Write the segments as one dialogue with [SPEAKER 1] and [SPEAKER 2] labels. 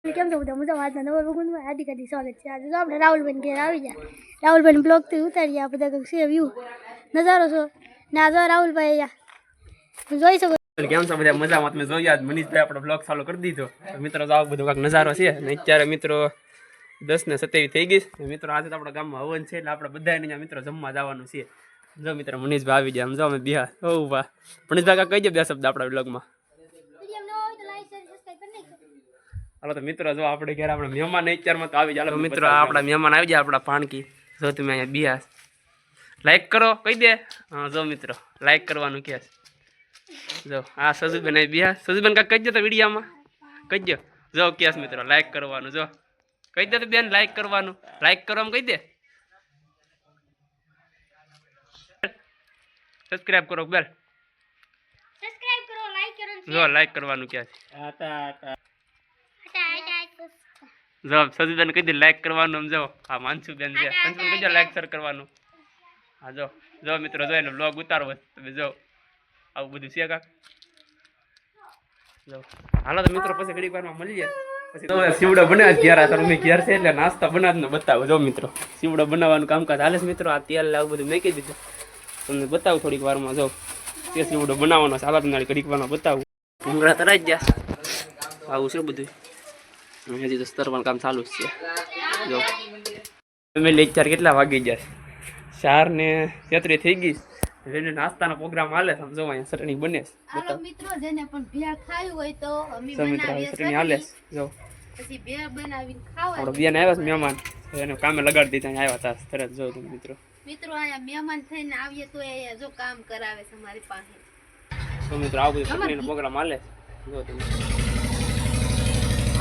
[SPEAKER 1] કેમ છો બધા મજા આજના નવા વગુનમાં હાર્દિક હાર્દિક સ્વાગત છે। આજે તો આપણે રાહુલભાઈ ઘેર આવી ગયા। રાહુલભાઈ બ્લોગથી ઉતારી આ બધા કંઈક છે વ્યૂ નજારો છો ને આ જો રાહુલભાઈ અહીંયા જોઈ શકો।
[SPEAKER 2] કેમ છો બધા મજામાં? તમે જોઈ આજ મનીષભાઈ આપણો બ્લોગ ચાલુ કરી દીધો। મિત્રો તો આવો બધો કાંઈક નજારો છે ને અત્યારે મિત્રો 10:27 થઈ ગઈ છે। મિત્રો આજે તો આપણા ગામમાં હવન છે એટલે આપણે બધાને અહીંયા મિત્રો જમવા જવાનું છે। જો મિત્રો મનીષભાઈ આવી ગયા, આમ જો અમે બિહાર ઓ વાહ મનીષભાઈ કાંઈ કહી દે બે શબ્દ આપણા બ્લોગમાં। હાલો તો મિત્રો જો આપણે ઘરે આપણે મહેમાન અત્યારમાં તો આવી જાય। મિત્રો આપણા મહેમાન આવી જાય આપણા પાણકી। જો તમે અહીંયા બિહાર લાઈક કરો કહી દે। હા જો મિત્રો લાઈક કરવાનું કહે જો આ સજુબેન આવી બિહાર। સજુબેન કાંઈક કહી દો તો વિડીયામાં કહી દો। જો કેસ મિત્રો લાઈક કરવાનું જો કહી દે તો બેન લાઈક કરવાનું, લાઈક કરવામાં કહી દે। સબસ્ક્રાઇબ કરો બેલ,
[SPEAKER 1] સબસ્ક્રાઇબ કરો, લાઈક કરો
[SPEAKER 2] જો લાઈક કરવાનું કહે જો સજુબેન કહી દે લાઈક કરવાનું। આમ જો આ માનસુબેન છે, માનસુબેન કહી દો લાઈક શેર કરવાનું। હા જો મિત્રો જો એનો બ્લોગ ઉતારવો તમે જો આવું બધું છે કાક જો। હાલો તો મિત્રો પછી ઘડીક વારમાં મળીએ। પછી તો સીવડો બનાવ ઘેર આ તમે ઘેર છે એટલે નાસ્તા બનાવીને બતાવો। જો મિત્રો સીવડો બનાવવાનું કામકાજ હાલે છે મિત્રો। આ તેલ આવું બધું મેકી દીધું તમને બતાવું થોડીક વારમાં। જો તે સીવડો બનાવવાનો છે, હાલો તમને ઘડીક વારમાં બતાવું। ભૂંગળા તરાઈ ગયા આવું છે બધું। હજી તો સ્તરવાનું કામ ચાલુ જ છે। જો ફેમિલી અત્યારે કેટલા વાગી ગયા? 4:33 થઈ ગઈ। એને નાસ્તાનો પ્રોગ્રામ હાલે છે, સમજો અહીંયા ચટણી બને છે।
[SPEAKER 3] હાલો મિત્રો જેને પણ ભેળ ખાવી હોય તો અમે
[SPEAKER 2] બનાવીએ ચટણી હાલે છે। જો
[SPEAKER 3] પછી ભેળ બનાવીને ખાવા
[SPEAKER 2] આપણો બેન આવ્યા છે મહેમાન, એને કામે લગાડી દીધા આવ્યા હતા તરત। જો તમે મિત્રો
[SPEAKER 3] અહીંયા મહેમાન થઈને આવીએ તો એ જો કામ કરાવે છે અમારી પાસે।
[SPEAKER 2] તો મિત્રો આવું બધું ચટણીનો પ્રોગ્રામ હાલે છે। જો તમે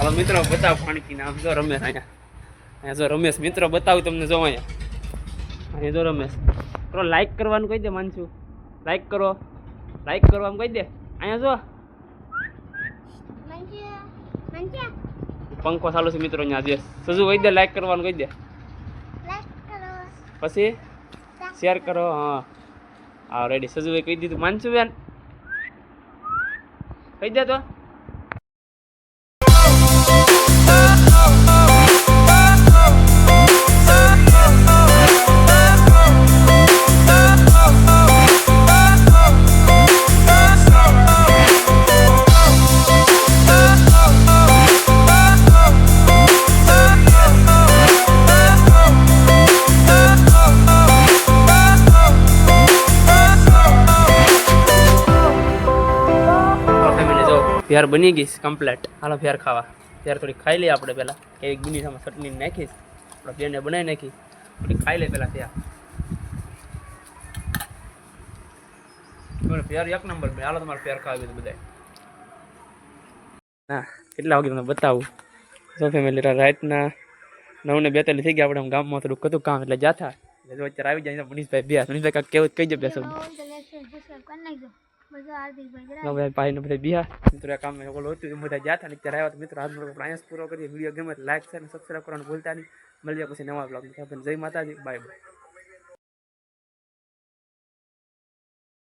[SPEAKER 2] હાલો મિત્રો બતાવ પાણીકીને આમ જો રમેશ અહીંયા જો રમેશ મિત્રો બતાવું તમને। જો અહીંયા જો રમેશ કરો લાઈક કરવાનું કહી દે માનસુ, લાઈક કરો, લાઈક કરવાનું કહી દે। અહીંયા જો પંખો ચાલુ છે મિત્રો અહીંયા જે સજુ કહી દે લાઈક કરવાનું કહી દે, પછી શેર કરો। હા રેડી સજુએ કહી દીધું, માનસુ બેન કહી દે તો। ફેર બની ગઈ કમ્પ્લેટ। હાલો ફેર ખાવા। ફેર થોડી ખાઈ લઈએ આપણે પહેલાં, એક ગુંદીમાં ચટણી નાખીશ આપણે બેને બનાવી નાખી, થોડી ખાઈ લે પહેલાં ફેર। ફેર એક નંબર ભાઈ। હાલો તમારે ફેર ખાવી તો બધા ના કેટલા વાગે તમને બતાવું। જો ફેમિલી રાતના 9:42 થઈ ગયા। આપણે ગામમાં થોડુંક કતું કામ એટલે જાતા એટલે અત્યારે આવી જાય મનીષભાઈ બે। મનીષભાઈ કાંઈક કેવું કહી દે બે શબ્દ। ભાઈ ને બધા બિહાર મિત્રો કામ હતું બધા જાતા ને અત્યારે આવ્યા। મિત્રો હાથ અહીંયા પૂરો કરીએ। વિડીયો ગમે લાઈક છે અને સબસ્ક્રાઈબ કરવાનું ભૂલતા નહીં। મળીએ પછી નવા બ્લોગ। જય માતાજી, બાય બાય।